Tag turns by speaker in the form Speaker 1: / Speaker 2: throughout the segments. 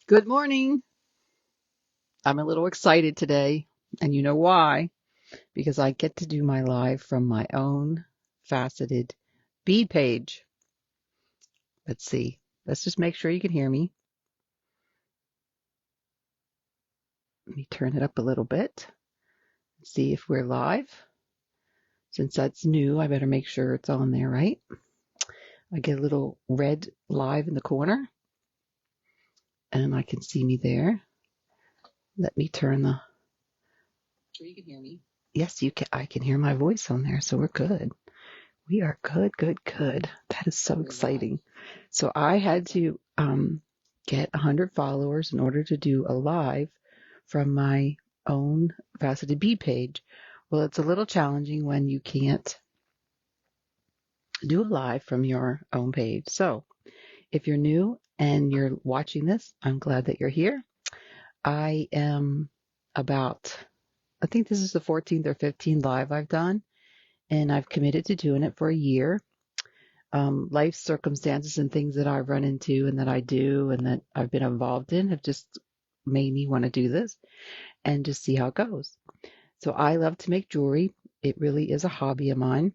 Speaker 1: Good morning. I'm a little excited today, and you know why? Because I get to do my live from my own faceted bead page. Let's see. Let's just make sure you can hear me. Let me turn it up a little bit. See if we're live. Since that's new, I better make sure it's on there, right? I get a little red live in the corner, and I can see me there. Let me turn the. Sure you can hear me. Yes, you can. I can hear my voice on there, so we're good. We are good, good, good. That is so exciting. So I had to get 100 followers in order to do a live from my own Faceted Bee page. Well, it's a little challenging when you can't do a live from your own page. So if you're new and you're watching this, I'm glad that you're here. I am I think this is the 14th or 15th live I've done, and I've committed to doing it for a year. Life circumstances and things that I've run into and that I do and that I've been involved in have just made me want to do this and just see how it goes. So I love to make jewelry. It really is a hobby of mine.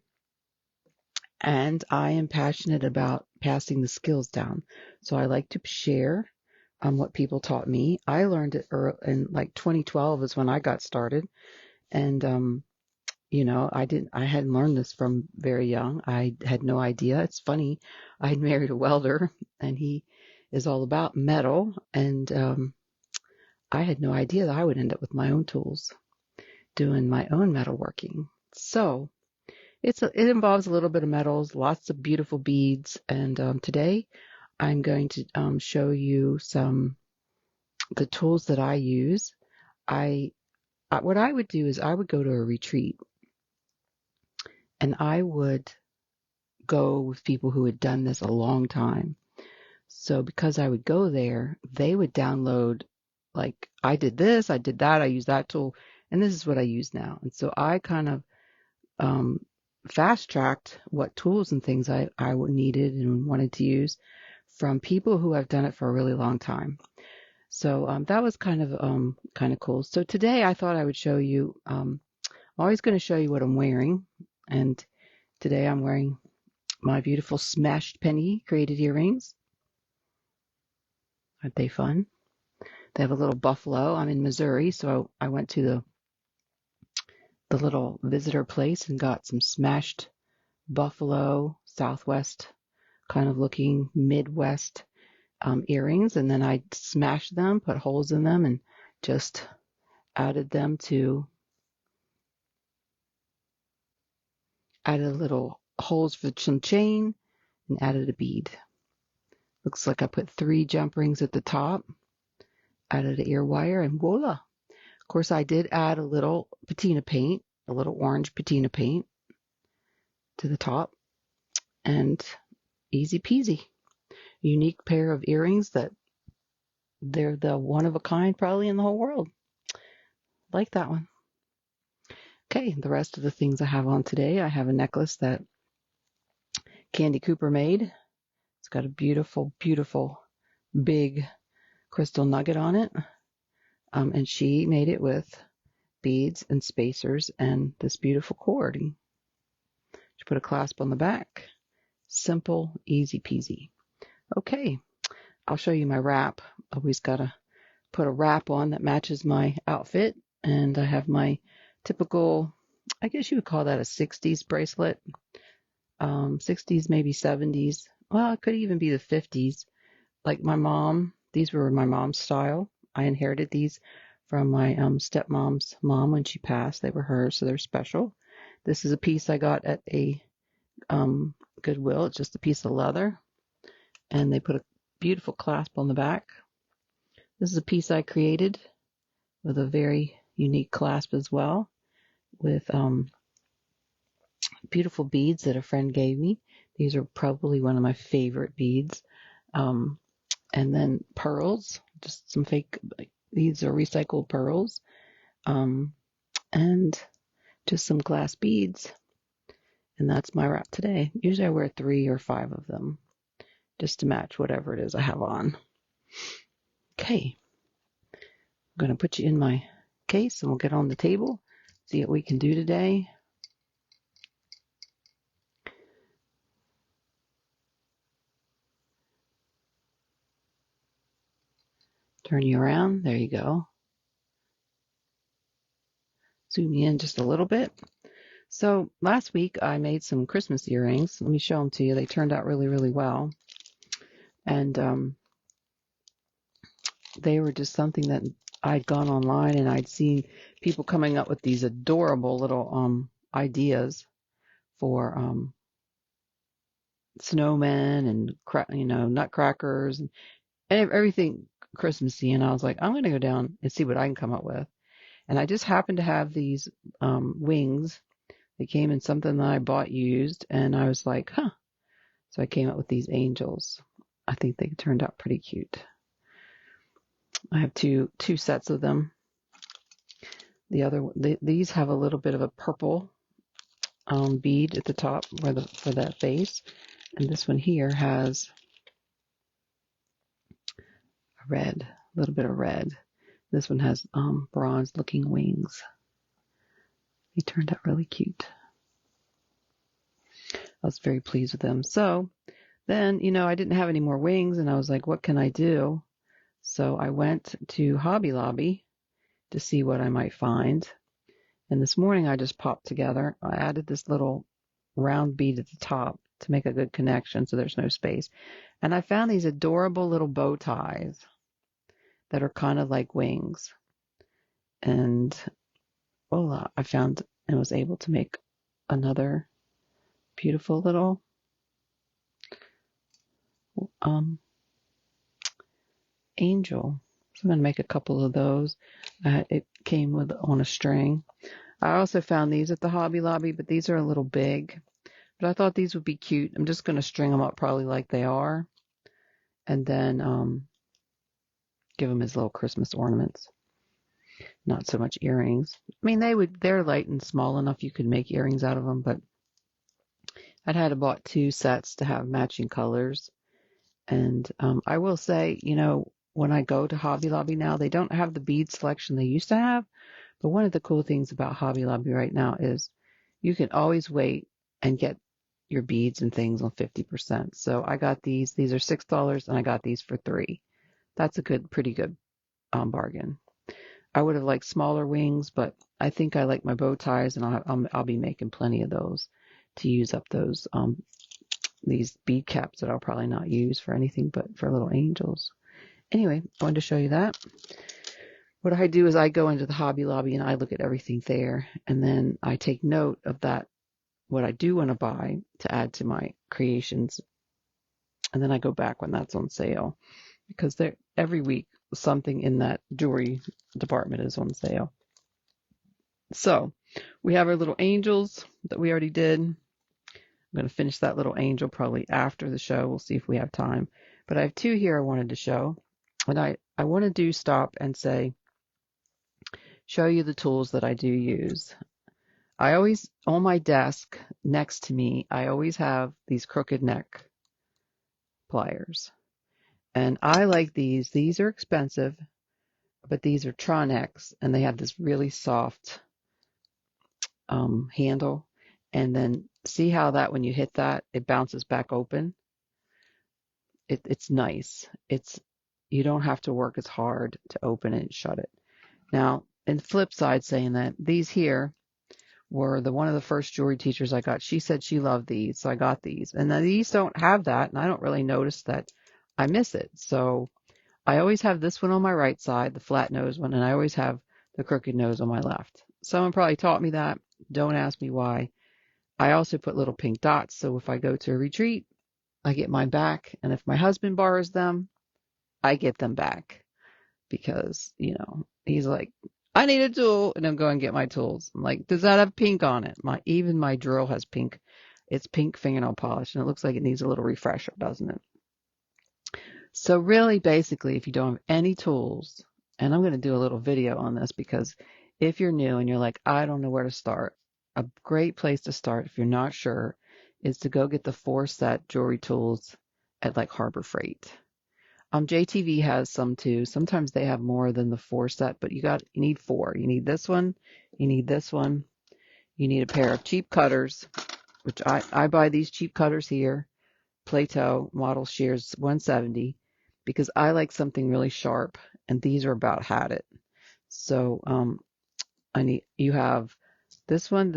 Speaker 1: And I am passionate about passing the skills down. So I like to share what people taught me. I learned it in like 2012 is when I got started. And I hadn't learned this from very young. I had no idea. It's funny. I had married a welder, and he is all about metal, and I had no idea that I would end up with my own tools, doing my own metalworking. So it involves a little bit of metals, lots of beautiful beads, and today I'm going to show you the tools that I use. What I would do is I would go to a retreat, and I would go with people who had done this a long time. So because I would go there, they would download, like, I did this, I did that, I used that tool, and this is what I use now. And so I kind of fast tracked what tools and things I needed and wanted to use from people who have done it for a really long time. So that was kind of cool. So today I thought I would show you. I'm always going to show you what I'm wearing, and today I'm wearing my beautiful smashed penny created earrings. Aren't they fun? They have a little buffalo. I'm in Missouri, so I went to the little visitor place and got some smashed buffalo, Southwest kind of looking Midwest earrings, and then I smashed them, put holes in them, and just added little holes for some chain and added a bead. Looks like I put 3 jump rings at the top, added an ear wire, and voila. Of course, I did add a little patina paint, a little orange patina paint to the top, and easy peasy. Unique pair of earrings that they're the one of a kind probably in the whole world. Like that one. Okay, the rest of the things I have on today, I have a necklace that Candy Cooper made. It's got a beautiful, beautiful big crystal nugget on it. And she made it with beads and spacers and this beautiful cord. She put a clasp on the back. Simple, easy peasy. Okay, I'll show you my wrap. Always got to put a wrap on that matches my outfit. And I have my typical, I guess you would call that a 60s bracelet. 60s, maybe 70s. Well, it could even be the 50s. Like my mom, these were my mom's style. I inherited these from my stepmom's mom when she passed. They were hers, so they're special. This is a piece I got at a Goodwill. It's just a piece of leather, and they put a beautiful clasp on the back. This is a piece I created with a very unique clasp as well, with beautiful beads that a friend gave me. These are probably one of my favorite beads. And then pearls, just some fake, these are recycled pearls, and just some glass beads. And that's my wrap today. Usually I wear 3 or 5 of them just to match whatever it is I have on. Okay, I'm going to put you in my case and we'll get on the table, see what we can do today. Turn you around. There you go. Zoom you in just a little bit. So last week I made some Christmas earrings. Let me show them to you. They turned out really, really well. And they were just something that I'd gone online and I'd seen people coming up with these adorable little ideas for snowmen and nutcrackers and everything Christmassy. And I was like, I'm going to go down and see what I can come up with. And I just happened to have these wings. They came in something that I bought used, and I was like, huh. So I came up with these angels. I think they turned out pretty cute. I have two sets of them. These have a little bit of a purple bead at the top for that base, and this one here has a red, a little bit of red. This one has bronze-looking wings. They turned out really cute. I was very pleased with them. So then, I didn't have any more wings, and I was like, what can I do? So I went to Hobby Lobby to see what I might find. And this morning I just popped together. I added this little round bead at the top to make a good connection so there's no space. And I found these adorable little bow ties that are kind of like wings. And voila, I found and was able to make another beautiful little angel. So I'm going to make a couple of those. It came on a string. I also found these at the Hobby Lobby, but these are a little big. But I thought these would be cute. I'm just going to string them up probably like they are, and then give them as little Christmas ornaments. Not so much earrings. I mean, they're light and small enough you could make earrings out of them, but I'd had to bought 2 sets to have matching colors. And I will say, when I go to Hobby Lobby now, they don't have the bead selection they used to have. But one of the cool things about Hobby Lobby right now is you can always wait and get your beads and things on 50%. So I got these. These are $6, and I got these for $3. That's a pretty good bargain. I would have liked smaller wings, but I think I like my bow ties, and I'll be making plenty of those to use up these bead caps that I'll probably not use for anything but for little angels. Anyway, I wanted to show you that. What I do is I go into the Hobby Lobby and I look at everything there, and then I take note of that, what I do want to buy to add to my creations, and then I go back when that's on sale, because every week something in that jewelry department is on sale. So we have our little angels that we already did. I'm going to finish that little angel probably after the show. We'll see if we have time. But I have 2 here I wanted to show. And I want to stop and show you the tools that I do use. I always, on my desk next to me, I always have these crooked neck pliers. And I like these. These are expensive, but these are Tronex, and they have this really soft handle. And then see how that when you hit that, it bounces back open? It's nice. You don't have to work as hard to open it and shut it. Now, and the flip side saying that, these here were one of the first jewelry teachers I got. She said she loved these, so I got these. And now these don't have that, and I don't really notice that I miss it. So I always have this one on my right side, the flat nose one, and I always have the crooked nose on my left. Someone probably taught me that. Don't ask me why. I also put little pink dots, so if I go to a retreat, I get mine back, and if my husband borrows them, I get them back, because, he's like, I need a tool, and I'm going to get my tools. I'm like, does that have pink on it? Even my drill has pink. It's pink fingernail polish, and it looks like it needs a little refresher, doesn't it? So really, basically, if you don't have any tools, and I'm going to do a little video on this, because if you're new and you're like, I don't know where to start, a great place to start if you're not sure is to go get the 4-set jewelry tools at like Harbor Freight. JTV has some too. Sometimes they have more than the 4 set, but you need 4. You need this one, you need this one, you need a pair of cheap cutters, which I buy these cheap cutters here, Plato model shears 170, because I like something really sharp, and these are about had it. So you have this one,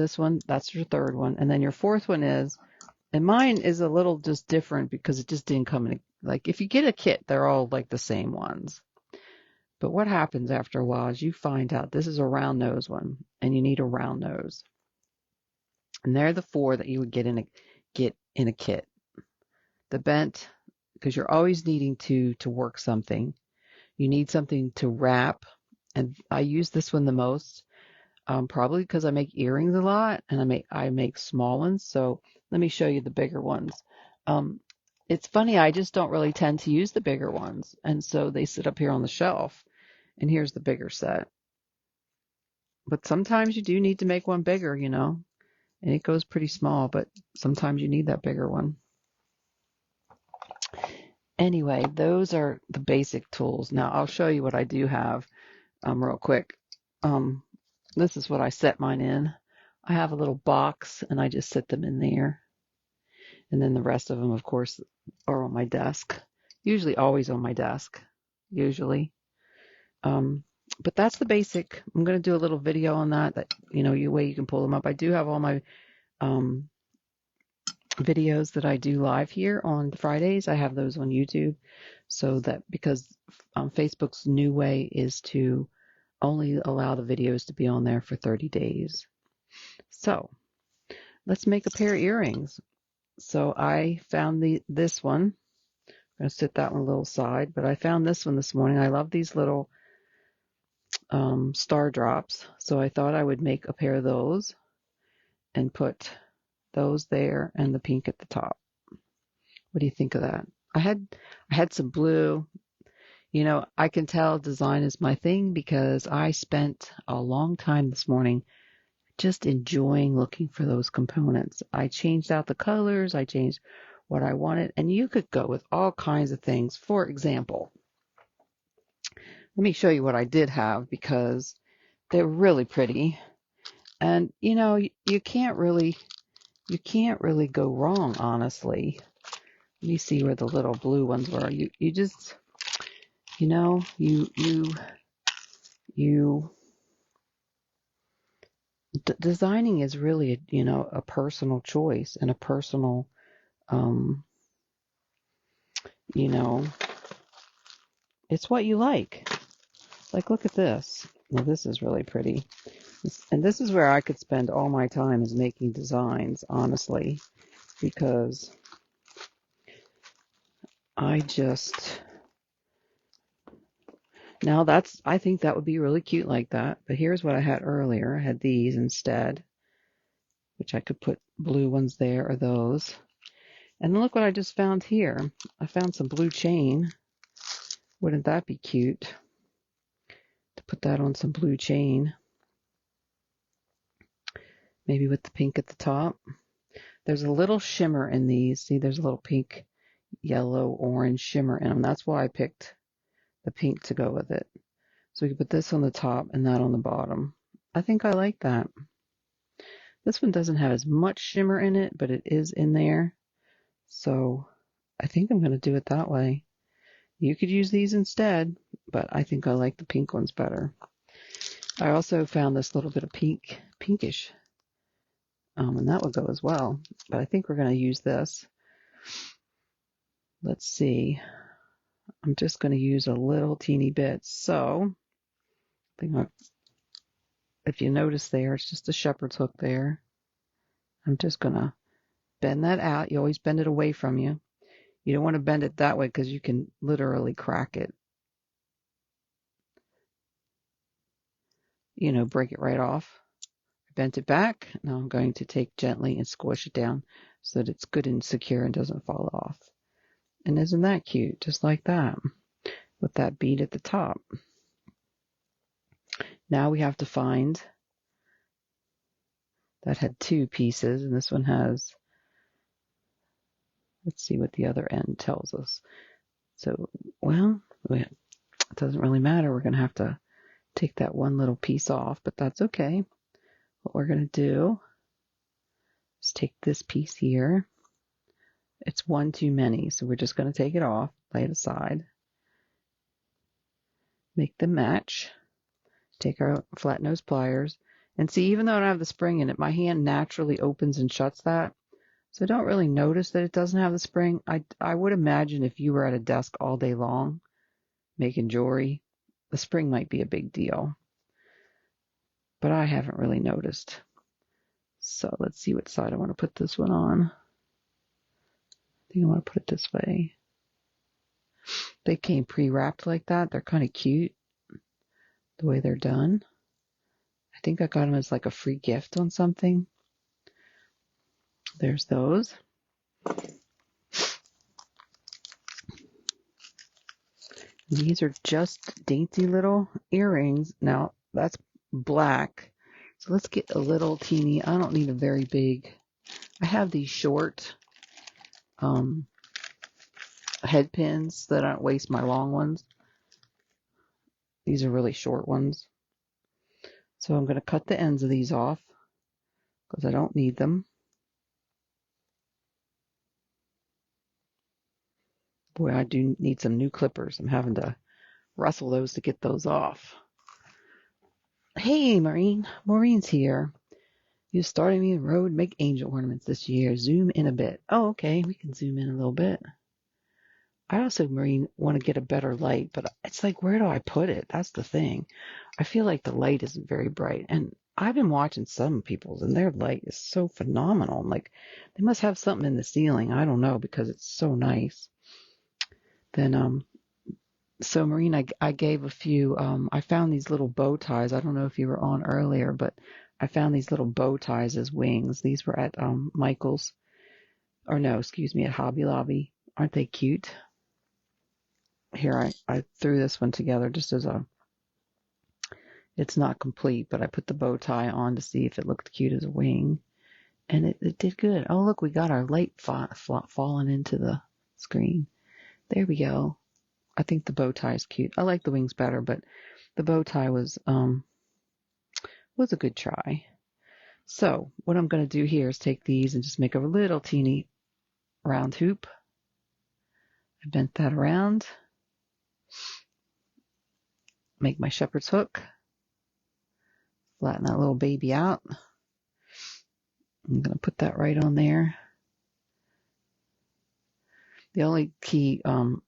Speaker 1: that's your third one, and then your fourth one is, and mine is a little just different because it just didn't come in, like if you get a kit, they're all like the same ones. But what happens after a while is you find out this is a round nose one, and you need a round nose. And they're the 4 that you would get in a kit. The bent, because you're always needing to work something. You need something to wrap, and I use this one the most, probably because I make earrings a lot, and I make small ones. So let me show you the bigger ones. It's funny, I just don't really tend to use the bigger ones, and so they sit up here on the shelf. And here's the bigger set. But sometimes you do need to make one bigger, and it goes pretty small, but sometimes you need that bigger one. Anyway, those are the basic tools. Now I'll show you what I do have real quick. This is what I set mine in. I have a little box, and I just set them in there. And then the rest of them, of course, are on my desk. Usually always on my desk, usually. But that's the basic. I'm going to do a little video on that way you can pull them up. I do have all my videos that I do live here on Fridays. I have those on YouTube, so that because Facebook's new way is to only allow the videos to be on there for 30 days. So let's make a pair of earrings. So I found this one. I'm going to sit that one a little aside, but I found this one this morning. I love these little star drops, so I thought I would make a pair of those and put those there and the pink at the top. What do you think of that? I had some blue. I can tell design is my thing because I spent a long time this morning just enjoying looking for those components. I changed out the colors, I changed what I wanted, and you could go with all kinds of things. For example, let me show you what I did have because they're really pretty. And you can't really go wrong, honestly. Let me see where the little blue ones were. You just designing is really a personal choice and a personal it's what you like. Like, look at this. Now this is really pretty. And this is where I could spend all my time, is making designs, honestly, because I think that would be really cute like that. But here's what I had earlier. I had these instead, which I could put blue ones there, or those. And then look what I just found here. I found some blue chain. Wouldn't that be cute to put that on some blue chain? Maybe with the pink at the top. There's a little shimmer in these. See, there's a little pink, yellow, orange shimmer in them. That's why I picked the pink to go with it. So we can put this on the top and that on the bottom. I think I like that. This one doesn't have as much shimmer in it, but it is in there. So I think I'm going to do it that way. You could use these instead, but I think I like the pink ones better. I also found this little bit of pinkish, and that would go as well. But I think we're going to use this. Let's see. I'm just going to use a little teeny bit. So if you notice there, it's just a shepherd's hook there. I'm just going to bend that out. You always bend it away from you. You don't want to bend it that way because you can literally crack it. Break it right off. I bent it back. Now I'm going to take gently and squish it down so that it's good and secure and doesn't fall off. And isn't that cute? Just like that, with that bead at the top. Now we have to find, that had 2 pieces, and this one has, let's see what the other end tells us. So, well, it doesn't really matter. We're going to have to take that one little piece off, but that's okay. What we're going to do is take this piece here. It's one too many, so we're just going to take it off, lay it aside, make them match, take our flat nose pliers, and see, even though I don't have the spring in it, my hand naturally opens and shuts that. So I don't really notice that it doesn't have the spring. I would imagine if you were at a desk all day long making jewelry, the spring might be a big deal. But I haven't really noticed. So let's see what side I want to put this one on. I think I want to put it this way. They came pre-wrapped like that. They're kind of cute the way they're done. I think I got them as like a free gift on something. There's those. These are just dainty little earrings. Now, that's black. So let's get a little teeny. I don't need a very big. I have these short head pins so that I don't waste my long ones. These are really short ones. So I'm going to cut the ends of these off because I don't need them. Boy, I do need some new clippers. I'm having to rustle those to get those off. Hey, Maureen. Maureen's here. You started me on the road to make angel ornaments this year. Zoom in a bit. Oh, okay. We can zoom in a little bit. I also, Maureen, want to get a better light, but it's like, where do I put it? That's the thing. I feel like the light isn't very bright. And I've been watching some people's, and their light is so phenomenal. I'm like, they must have something in the ceiling. I don't know, because it's so nice. Then, so Maureen, I gave a few, I found these little bow ties. I don't know if you were on earlier, but I found these little bow ties as wings. These were at Michael's, or no, excuse me, at Hobby Lobby. Aren't they cute? Here, I threw this one together just as it's not complete, but I put the bow tie on to see if it looked cute as a wing. And it did good. Oh, look, we got our light falling into the screen. There we go. I think the bow tie is cute. I like the wings better, but the bow tie was a good try. So what I'm going to do here is take these and just make a little teeny round hoop. I bent that around. Make my shepherd's hook. Flatten that little baby out. I'm going to put that right on there. The only key,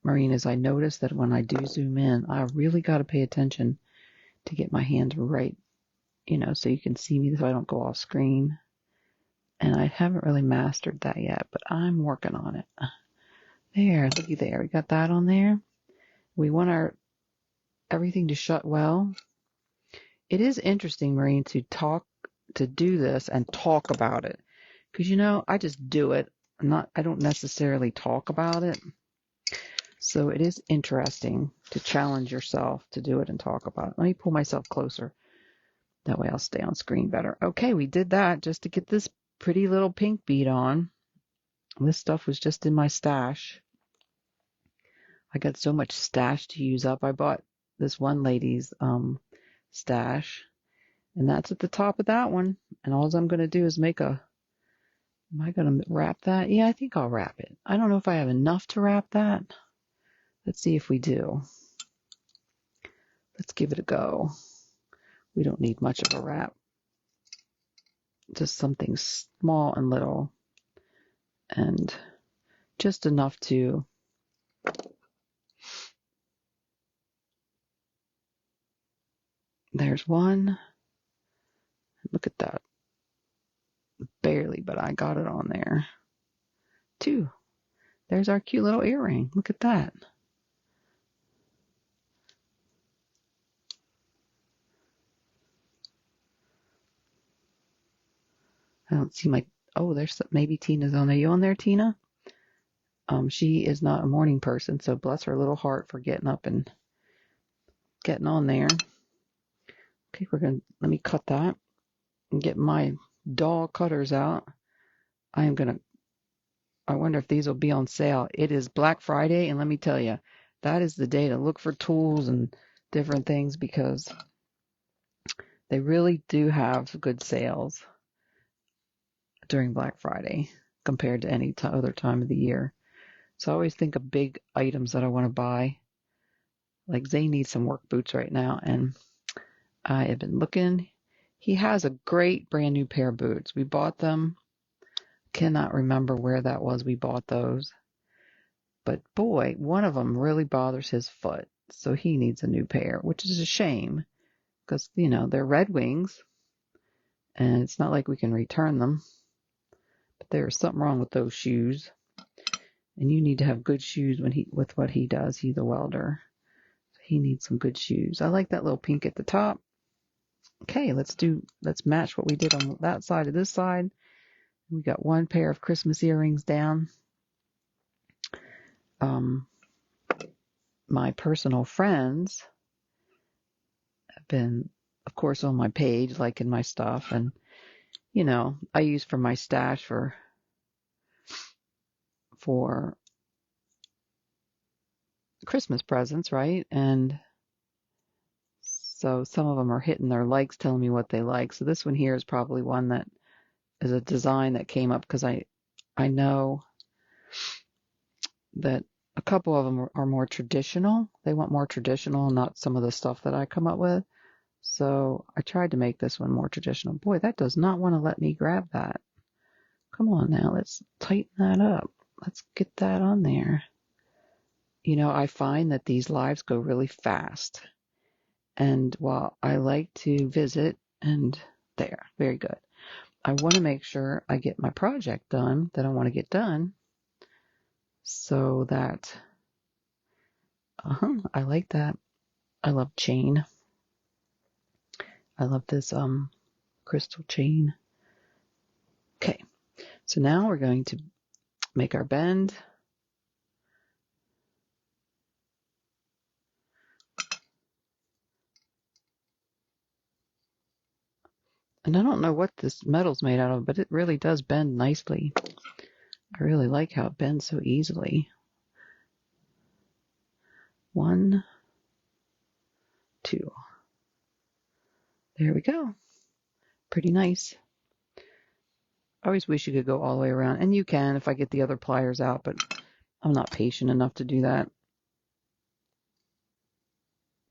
Speaker 1: Maureen, is I notice that when I do zoom in, I really got to pay attention to get my hand right, so you can see me so I don't go off screen. And I haven't really mastered that yet, but I'm working on it. There, looky there. We got that on there. We want everything to shut well. It is interesting, Maureen, to do this and talk about it. Because, I just do it. I don't necessarily talk about it. So it is interesting to challenge yourself to do it and talk about it. Let me pull myself closer. That way I'll stay on screen better. Okay, we did that just to get this pretty little pink bead on. This stuff was just in my stash. I got so much stash to use up. I bought this one lady's stash, and that's at the top of that one. And all I'm going to do is am I going to wrap that? Yeah, I think I'll wrap it. I don't know if I have enough to wrap that. Let's see if we do. Let's give it a go. We don't need much of a wrap. Just something small and little. And just enough to there's one. Look at that. Barely, but I got it on there. Two. There's our cute little earring. Look at that. I don't see there's maybe Tina's on there. You on there, Tina? She is not a morning person, so bless her little heart for getting up and getting on there. Okay, let me cut that and get my doll cutters out. I wonder if these will be on sale. It is Black Friday, and let me tell you, that is the day to look for tools and different things, because they really do have good sales during Black Friday compared to any other time of the year. So I always think of big items that I want to buy. Like Zay needs some work boots right now, and I have been looking. He has a great brand new pair of boots. We bought them. Cannot remember where that was we bought those. But boy, one of them really bothers his foot. So he needs a new pair, which is a shame because, they're Red Wings and it's not like we can return them. But there's something wrong with those shoes. And you need to have good shoes with what he does. He's a welder. So he needs some good shoes. I like that little pink at the top. Okay, let's match what we did on that side to this side. We got one pair of Christmas earrings down. My personal friends have been, of course, on my page, liking my stuff. And, I use for my stash for Christmas presents, right? And so some of them are hitting their likes, telling me what they like. So this one here is probably one that is a design that came up because I know that a couple of them are more traditional. They want more traditional, not some of the stuff that I come up with. So I tried to make this one more traditional. Boy, that does not want to let me grab that. Come on now, let's tighten that up. Let's get that on there. I find that these lives go really fast. And while I like to visit, and there, very good. I want to make sure I get my project done that I want to get done. So that, I like that. I love chain. I love this crystal chain. Okay, so now we're going to make our bend. And I don't know what this metal's made out of, but it really does bend nicely. I really like how it bends so easily. 1, 2. There we go. Pretty nice. I always wish you could go all the way around. And you can if I get the other pliers out, but I'm not patient enough to do that.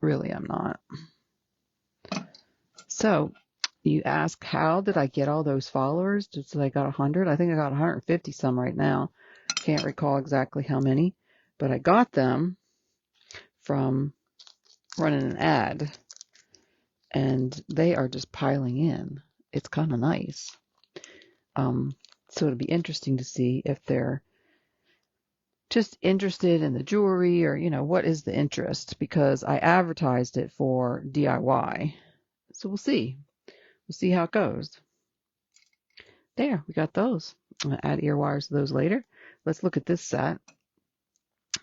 Speaker 1: Really, I'm not. So you ask, how did I get all those followers? Just that I got 100? I think I got 150 some right now. Can't recall exactly how many, but I got them from running an ad, and they are just piling in. It's kind of nice. So it'll be interesting to see if they're just interested in the jewelry or, what is the interest, because I advertised it for DIY. So we'll see. We'll see how it goes. There, we got those. I'm going to add ear wires to those later. Let's look at this set.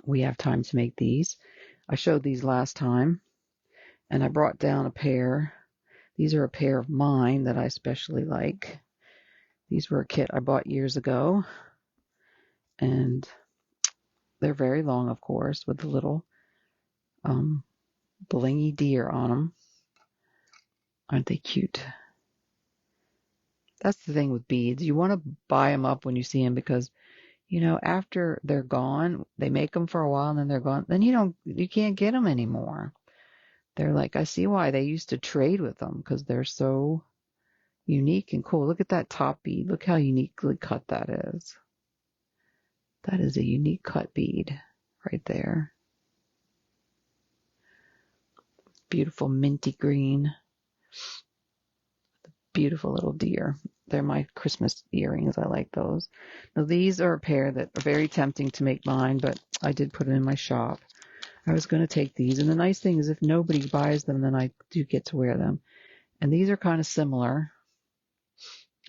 Speaker 1: We have time to make these. I showed these last time, and I brought down a pair. These are a pair of mine that I especially like. These were a kit I bought years ago, and they're very long, of course, with the little blingy deer on them. Aren't they cute? That's the thing with beads. You want to buy them up when you see them, because, after they're gone, they make them for a while and then they're gone. Then you can't get them anymore. They're like, I see why they used to trade with them, because they're so unique and cool. Look at that top bead. Look how uniquely cut that is. That is a unique cut bead right there. Beautiful minty green. Beautiful little deer. They're my Christmas earrings. I like those. Now these are a pair that are very tempting to make mine, but I did put it in my shop. I was going to take these, and the nice thing is if nobody buys them, then I do get to wear them. And these are kind of similar.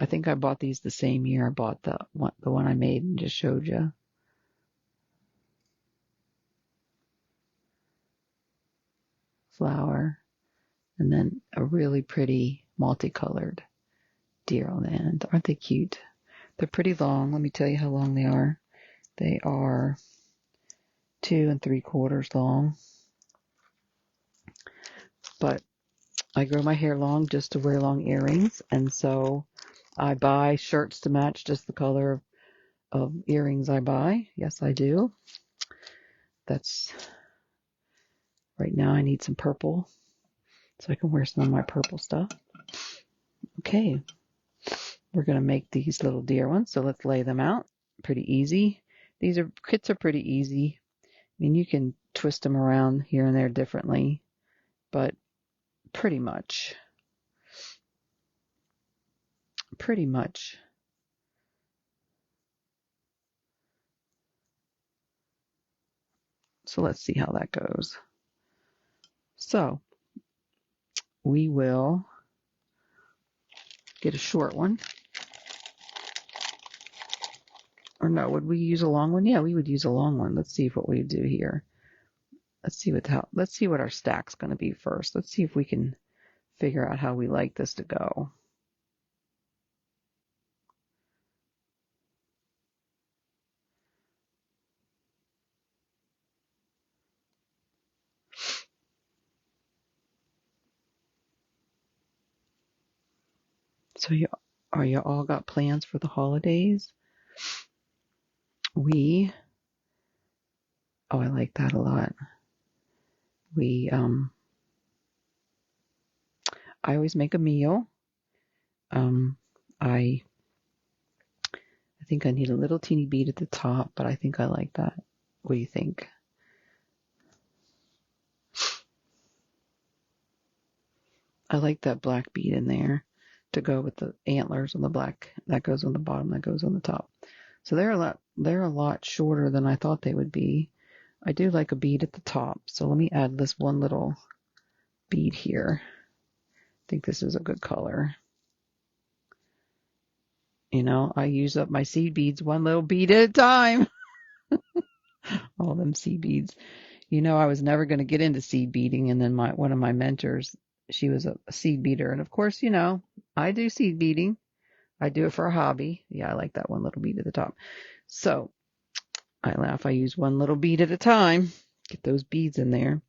Speaker 1: I think I bought these the same year I bought the one I made and just showed you. Flower, and then a really pretty multicolored deer on the end. Aren't they cute? They're pretty long. Let me tell you how long they are. They are 2 3/4 long. But I grow my hair long just to wear long earrings, and so I buy shirts to match just the color of earrings I buy. Yes, I do. That's right now I need some purple so I can wear some of my purple stuff. Okay, we're going to make these little deer ones, so let's lay them out. Pretty easy. Kits are pretty easy. I mean, you can twist them around here and there differently, but pretty much. So let's see how that goes. So we will get a short one. Or no, would we use a long one? Yeah, we would use a long one. Let's see what we do here. Let's see what our stack's going to be first. Let's see if we can figure out how we like this to go. So are you all got plans for the holidays? I like that a lot. I always make a meal. I think I need a little teeny bead at the top, but I think I like that. What do you think? I like that black bead in there to go with the antlers on the black. That goes on the bottom, that goes on the top. So they're a lot shorter than I thought they would be. I do like a bead at the top, so let me add this one little bead here. I think this is a good color. You know, I use up my seed beads one little bead at a time. All them seed beads. You know, I was never going to get into seed beading, and then one of my mentors, she was a seed beater, and of course, you know, I do seed beading. I do it for a hobby. Yeah, I like that one little bead at the top. So I laugh. I use one little bead at a time. Get those beads in there.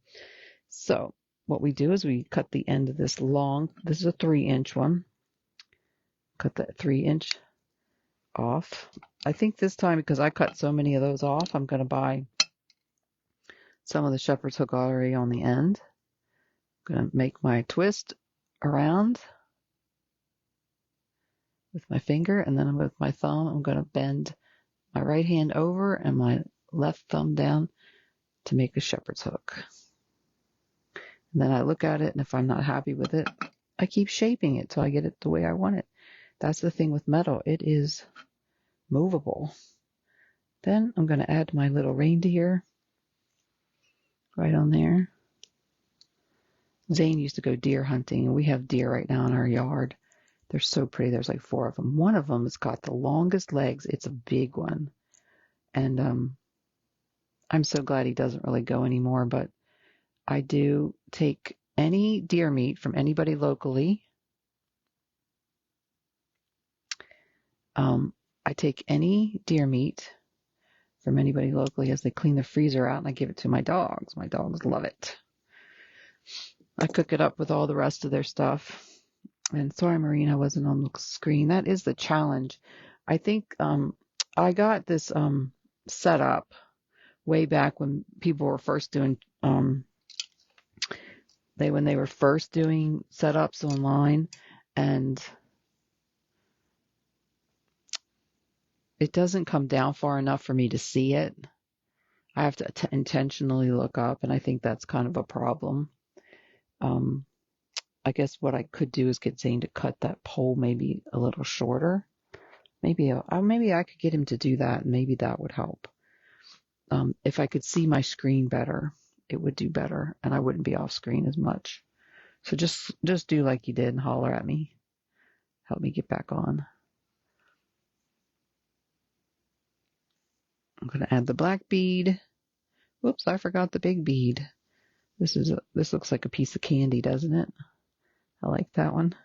Speaker 1: So what we do is we cut the end of this long. This is a 3-inch one. Cut that 3-inch off. I think this time, because I cut so many of those off, I'm going to buy some of the shepherd's hook already on the end. I'm going to make my twist around with my finger, and then with my thumb, I'm going to bend my right hand over and my left thumb down to make a shepherd's hook. And then I look at it, and if I'm not happy with it, I keep shaping it till I get it the way I want it. That's the thing with metal. It is movable. Then I'm going to add my little reindeer right on there. Zane used to go deer hunting, and we have deer right now in our yard. They're so pretty. There's like 4 of them. One of them has got the longest legs. It's a big one. And I'm so glad he doesn't really go anymore, but I do take any deer meat from anybody locally. I take any deer meat from anybody locally as they clean the freezer out, and I give it to my dogs. My dogs love it. I cook it up with all the rest of their stuff. And sorry, Maureen, I wasn't on the screen. That is the challenge. I think I got this set up way back when people were first doing when they were first doing setups online, and it doesn't come down far enough for me to see it. I have to intentionally look up, and I think that's kind of a problem. I guess what I could do is get Zane to cut that pole maybe a little shorter. Maybe I could get him to do that, and maybe that would help. If I could see my screen better, it would do better, and I wouldn't be off screen as much. So just do like you did and holler at me. Help me get back on. I'm going to add the black bead. Whoops, I forgot the big bead. This looks like a piece of candy, doesn't it? I like that one.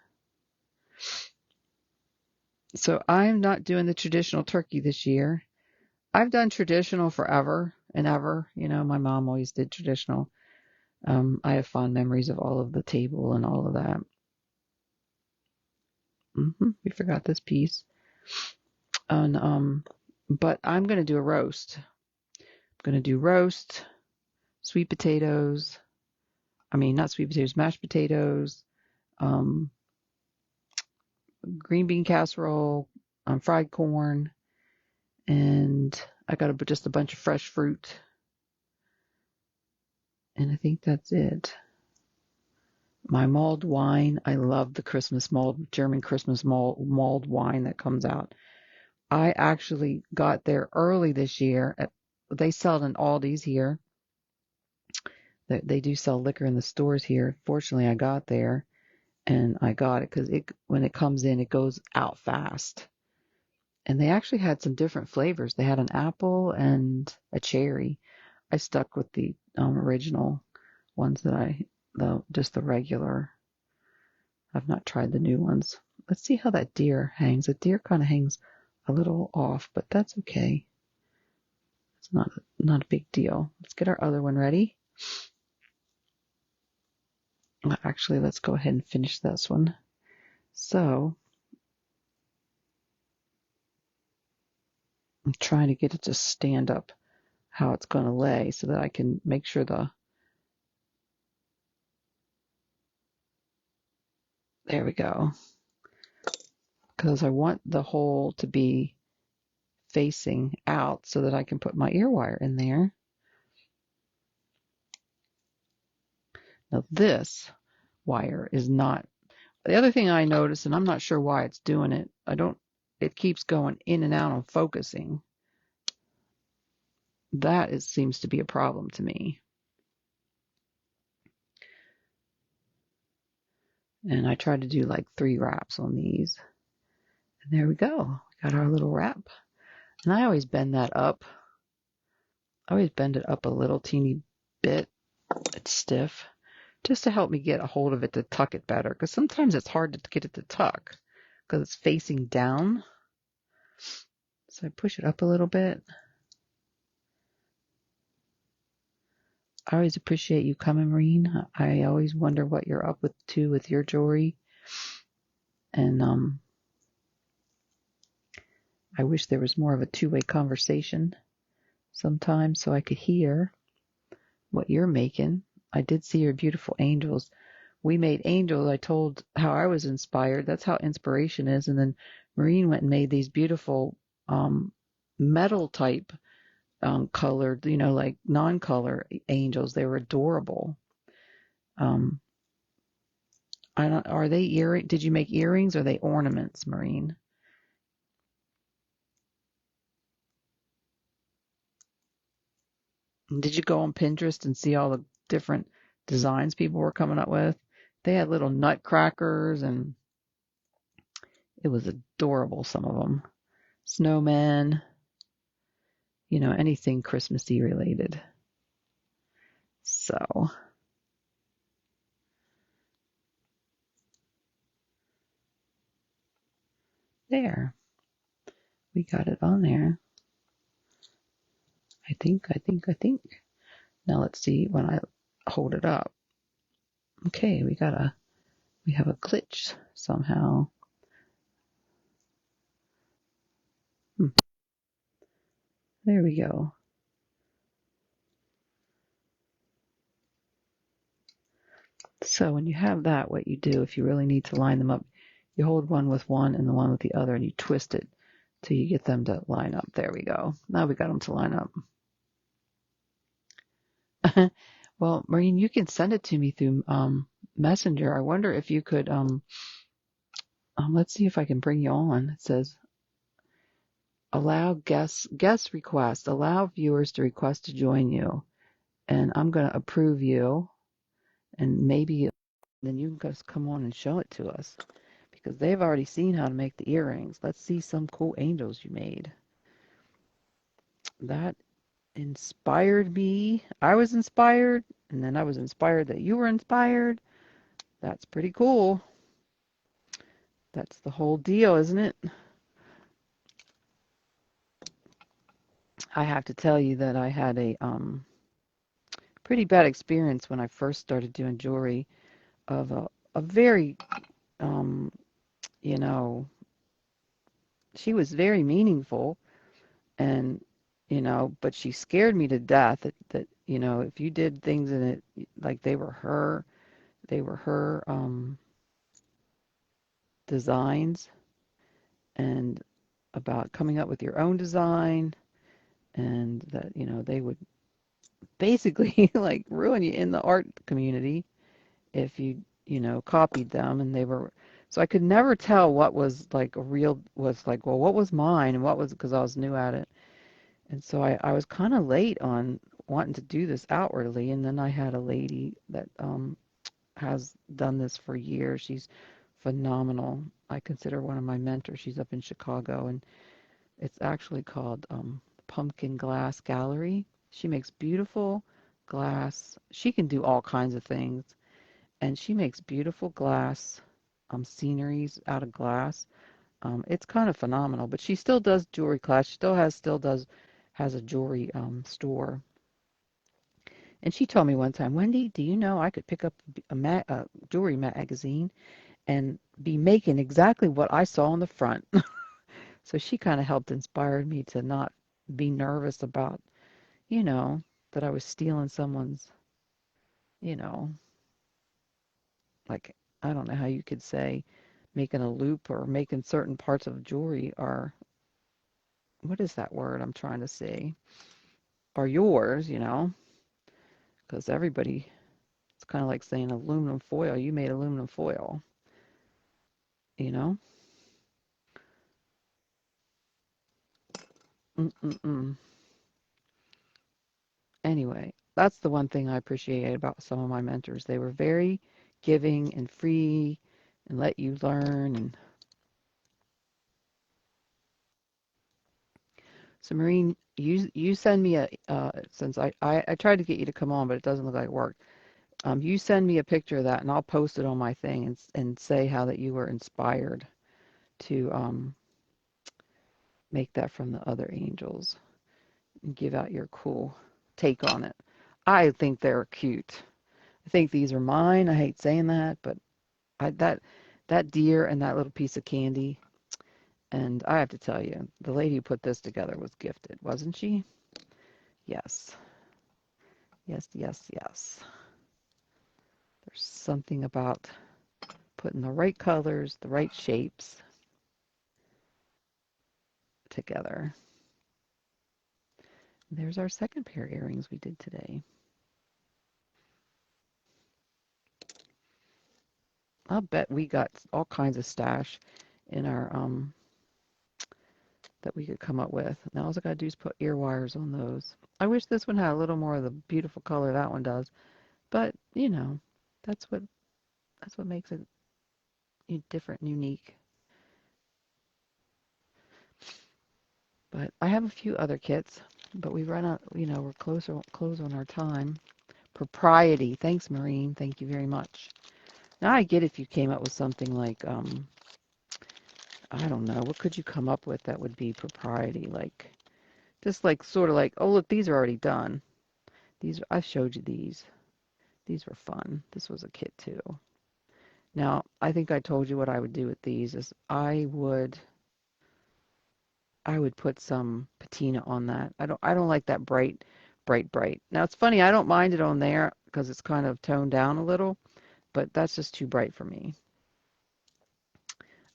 Speaker 1: So I'm not doing the traditional turkey this year. I've done traditional forever, and ever. You know, my mom always did traditional. I have fond memories of all of the table and all of that. We forgot this piece. And but I'm gonna do a roast. I'm gonna do roast, sweet potatoes. I mean, not sweet potatoes, mashed potatoes, um, green bean casserole, fried corn, and I got just a bunch of fresh fruit. And I think that's it. My mulled wine. I love the Christmas mulled, German Christmas mulled wine that comes out. I actually got there early this year. They sell it in Aldi's here. They do sell liquor in the stores here. Fortunately, I got there and I got it because when it comes in, it goes out fast. And they actually had some different flavors. They had an apple and a cherry. I stuck with the original ones just the regular. I've not tried the new ones. Let's see how that deer hangs. The deer kind of hangs a little off, but that's okay. It's not a big deal. Let's get our other one ready. Actually, let's go ahead and finish this one. So I'm trying to get it to stand up how it's going to lay so that I can make sure there we go. Because I want the hole to be facing out so that I can put my ear wire in there. Now this wire is not, the other thing I noticed, and I'm not sure why it's doing it, it keeps going in and out on focusing. That seems to be a problem to me. And I tried to do like 3 wraps on these. And there we go. We got our little wrap. And I always bend that up. I always bend it up a little teeny bit. It's stiff. Just to help me get a hold of it to tuck it better. Because sometimes it's hard to get it to tuck because it's facing down. So I push it up a little bit. I always appreciate you coming, Maureen. I always wonder what you're up to with your jewelry. And I wish there was more of a two-way conversation sometimes so I could hear what you're making. I did see your beautiful angels. We made angels. I told how I was inspired. That's how inspiration is. And then Maureen went and made these beautiful metal type colored, like non-color angels. They were adorable. Are they earring? Did you make earrings or are they ornaments, Maureen? Did you go on Pinterest and see all the different designs people were coming up with? They had little nutcrackers and it was adorable, some of them. Snowmen, anything Christmassy related. So, there. We got it on there. I think. Now let's see when I hold it up. Okay, we have a glitch somehow. There we go. So when you have that, what you do, if you really need to line them up, you hold one with one and the one with the other, and you twist it till you get them to line up. There we go. Now we got them to line up. Well, Maureen, you can send it to me through Messenger. I wonder if you could. Let's see if I can bring you on. It says allow guest request. Allow viewers to request to join you, and I'm going to approve you, and maybe then you can just come on and show it to us. Because they've already seen how to make the earrings. Let's see some cool angels you made. That inspired me. I was inspired, and then I was inspired that you were inspired. That's pretty cool. That's the whole deal, isn't it? I have to tell you that I had a pretty bad experience when I first started doing jewelry of a very, um, you know, she was very meaningful and, but she scared me to death that if you did things in it like they were her designs and about coming up with your own design and that they would basically like ruin you in the art community if you copied them and they were so I could never tell what was like a real was like well what was mine and what was because I was new at it and so I was kind of late on wanting to do this outwardly and then I had a lady that has done this for years. She's phenomenal. I consider one of my mentors. She's up in Chicago and it's actually called Pumpkin Glass Gallery. She makes beautiful glass. She can do all kinds of things and she makes beautiful glass sceneries out of glass. It's kind of phenomenal, but she still does jewelry class. She still does has a jewelry store. And she told me one time, Wendy, do you know I could pick up a jewelry magazine and be making exactly what I saw on the front. So she kind of helped inspire me to not be nervous about, you know, that I was stealing someone's, you know, like I don't know how you could say making a loop or making certain parts of jewelry are what is that word I'm trying to say? Are yours, because everybody it's kind of like saying aluminum foil. You made aluminum foil, you know? Mm-mm-mm. Anyway, that's the one thing I appreciated about some of my mentors. They were very giving and free and let you learn. And so, Maureen, you send me a since I tried to get you to come on, but it doesn't look like it worked. You send me a picture of that, and I'll post it on my thing and say how that you were inspired to make that from the other angels and give out your cool take on it. I think they're cute. I think these are mine. I hate saying that, but I that deer and that little piece of candy. And I have to tell you, the lady who put this together was gifted, wasn't she? Yes. Yes, yes, yes. There's something about putting the right colors, the right shapes together. There's our second pair of earrings we did today. I'll bet we got all kinds of stash in our that we could come up with. Now all I gotta do is put ear wires on those. I wish this one had a little more of the beautiful color that one does, but that's what that's what makes it different and unique. But I have a few other kits, but we run out, we're close on our time. Propriety. Thanks, Maureen. Thank you very much. Now I get if you came up with something like, I don't know, what could you come up with that would be propriety? Like, just like sort of like, oh, look, these are already done. I showed you these. These were fun. This was a kit too. Now, I think I told you what I would do with these is I would put some patina on that. I don't like that bright, bright, bright. Now it's funny, I don't mind it on there because it's kind of toned down a little, but that's just too bright for me.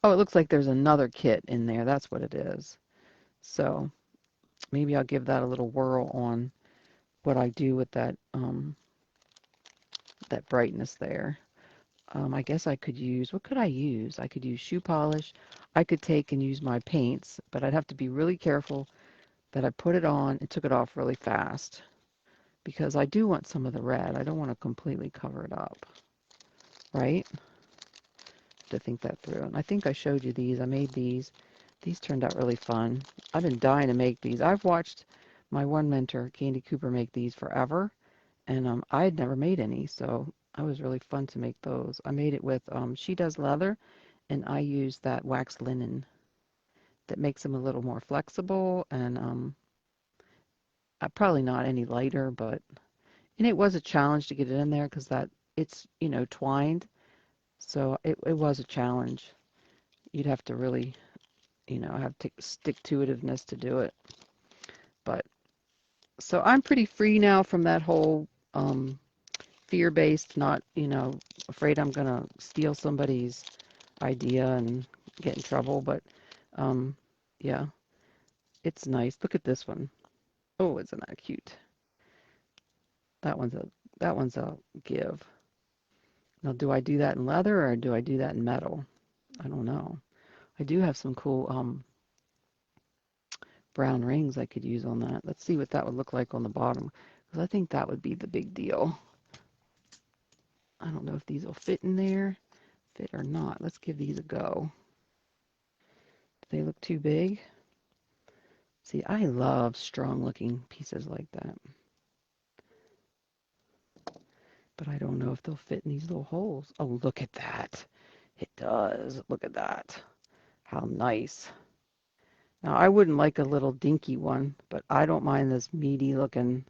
Speaker 1: Oh, it looks like there's another kit in there. That's what it is. So maybe I'll give that a little whirl on what I do with that brightness there. I guess I could use, what could I use? I could use shoe polish. I could take and use my paints, but I'd have to be really careful that I put it on and took it off really fast because I do want some of the red. I don't want to completely cover it up, right? To think that through. And I think I showed you these. I made these. These turned out really fun. I've been dying to make these. I've watched my one mentor, Candy Cooper, make these forever, and I had never made any, so it was really fun to make those. I made it with she does leather, and I use that wax linen that makes them a little more flexible, and Probably not any lighter, but and it was a challenge to get it in there because that it's twined, so it was a challenge. You'd have to really have to stick to itiveness to do it. But so I'm pretty free now from that whole fear-based, not afraid I'm gonna steal somebody's idea and get in trouble. But um, yeah, it's nice. Look at this one. Oh, isn't that cute? That one's a that one's a give. Now, do I do that in leather or do I do that in metal? I don't know. I do have some cool brown rings I could use on that. Let's see what that would look like on the bottom, because I think that would be the big deal. I don't know if these will fit in there, fit or not. Let's give these a go. Do they look too big? See, I love strong looking pieces like that, but I don't know if they'll fit in these little holes. Oh, look at that. It does. Look at that. How nice. Now, I wouldn't like a little dinky one, but I don't mind this meaty looking.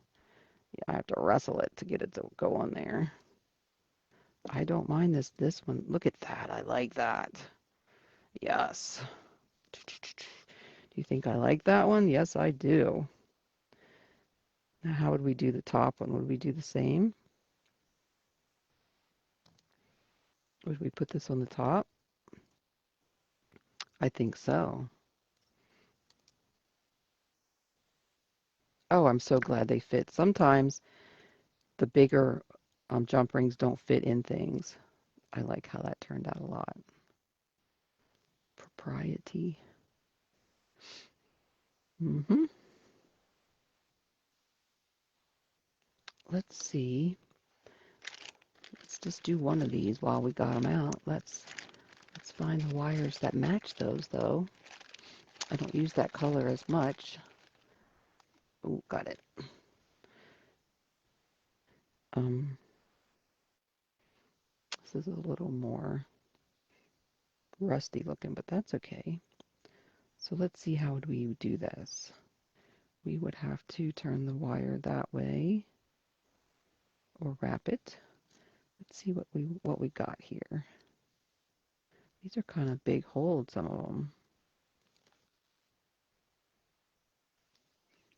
Speaker 1: I have to wrestle it to get it to go on there. I don't mind this one. Look at that. I like that. Yes. Do you think I like that one? Yes, I do. Now, how would we do the top one? Would we do the same? Would we put this on the top? I think so. Oh, I'm so glad they fit. Sometimes the bigger jump rings don't fit in things. I like how that turned out a lot. Propriety. Mm-hmm. Let's see. Let's just do one of these while we got them out. Let's find the wires that match those, though. I don't use that color as much. Oh, got it. Um, this is a little more rusty looking, but that's okay. So let's see how would we do this. We would have to turn the wire that way or wrap it. Let's see what we got here. These are kind of big holes, some of them.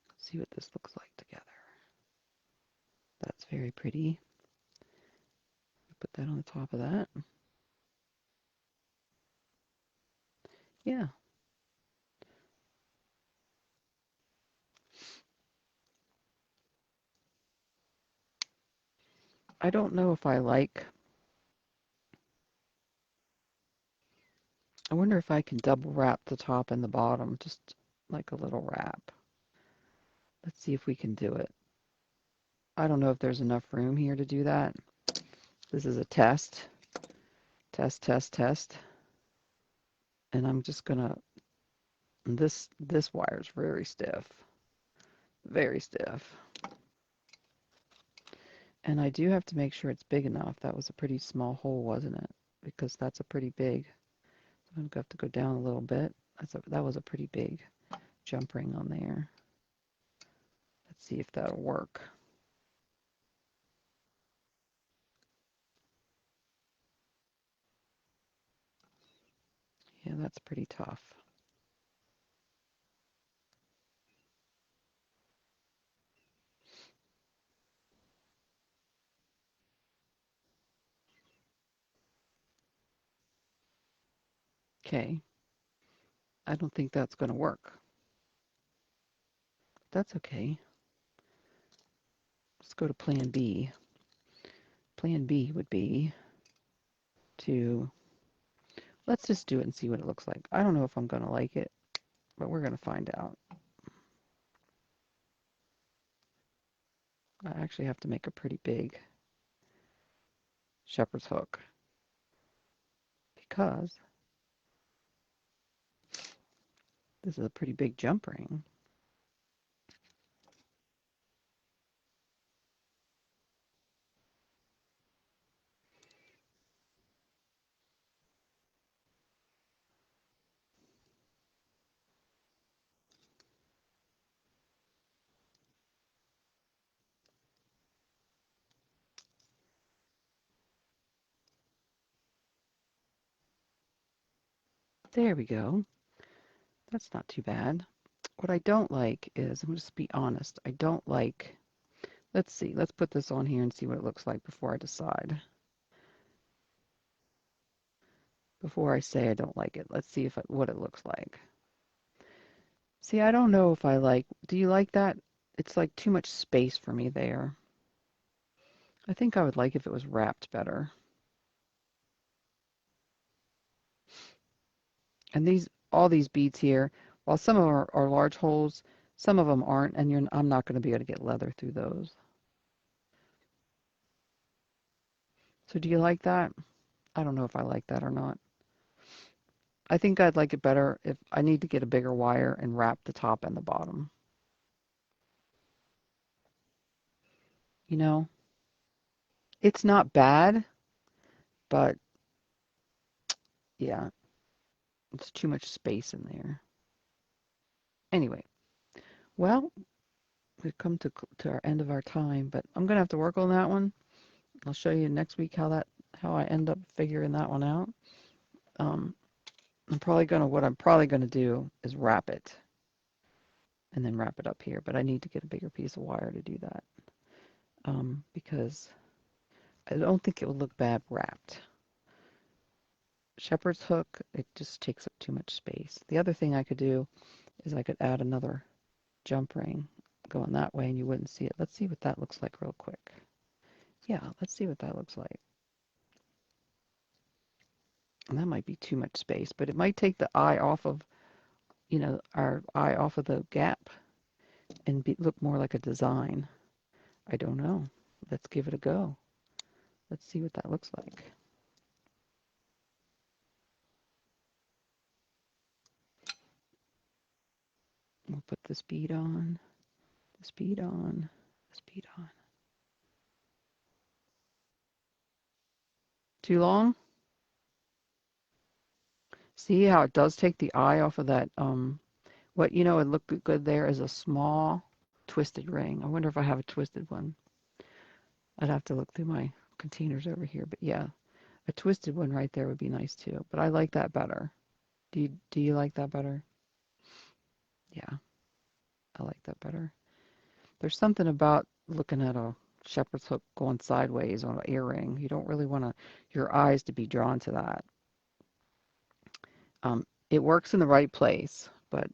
Speaker 1: Let's see what this looks like together. That's very pretty. Put that on the top of that. Yeah. I don't know if I like. I wonder if I can double wrap the top and the bottom, just like a little wrap. Let's see if we can do it. I don't know if there's enough room here to do that. This is a test. Test, test, test. And I'm just gonna, this wire is very stiff. Very stiff. And I do have to make sure it's big enough. That was a pretty small hole, wasn't it? Because that's a pretty big. I'm gonna have to go down a little bit. That was a pretty big jump ring on there. Let's see if that'll work. Yeah, that's pretty tough. Okay. I don't think that's going to work. That's okay. Let's go to plan B. Plan B would be to, let's just do it and see what it looks like. I don't know if I'm going to like it, but we're going to find out. I actually have to make a pretty big shepherd's hook because this is a pretty big jump ring. There we go. That's not too bad. What I don't like is, I'm just be honest, I don't like, let's see, let's put this on here and see what it looks like before I decide. Before I say I don't like it, let's see what it looks like. See, I don't know if I like, do you like that? It's like too much space for me there. I think I would like if it was wrapped better. And all these beads here, while some of them are large holes, some of them aren't, and I'm not going to be able to get leather through those. So do you like that? I don't know if I like that or not. I think I'd like it better if I need to get a bigger wire and wrap the top and the bottom. You know, it's not bad, but yeah, it's too much space in there. Anyway, well, we've come to our end of our time, but I'm gonna have to work on that one. I'll show you next week how I end up figuring that one out. Um, what I'm probably gonna do is wrap it and then wrap it up here, but I need to get a bigger piece of wire to do that because I don't think it would look bad wrapped. Shepherd's hook, it just takes up too much space. The other thing I could do is I could add another jump ring going that way and you wouldn't see it. Let's see what that looks like real quick. Yeah, let's see what that looks like. And that might be too much space, but it might take the eye off of, our eye off of the gap and look more like a design. I don't know. Let's give it a go. Let's see what that looks like. We'll put this bead on, this bead on, this bead on. Too long? See how it does take the eye off of that, what, it looked good there is a small twisted ring. I wonder if I have a twisted one. I'd have to look through my containers over here, but yeah, a twisted one right there would be nice too. But I like that better. Do you like that better? Yeah, I like that better. There's something about looking at a shepherd's hook going sideways on an earring. You don't really want your eyes to be drawn to that. It works in the right place, but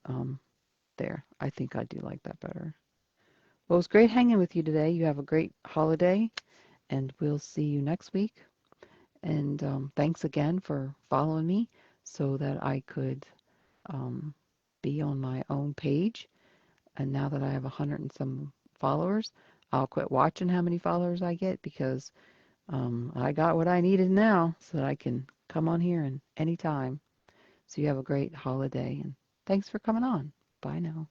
Speaker 1: there, I think I do like that better. Well, it was great hanging with you today. You have a great holiday, and we'll see you next week. And thanks again for following me so that I could be on my own page. And now that I have 100 and some followers, I'll quit watching how many followers I get because I got what I needed now so that I can come on here and anytime. So you have a great holiday and thanks for coming on. Bye now.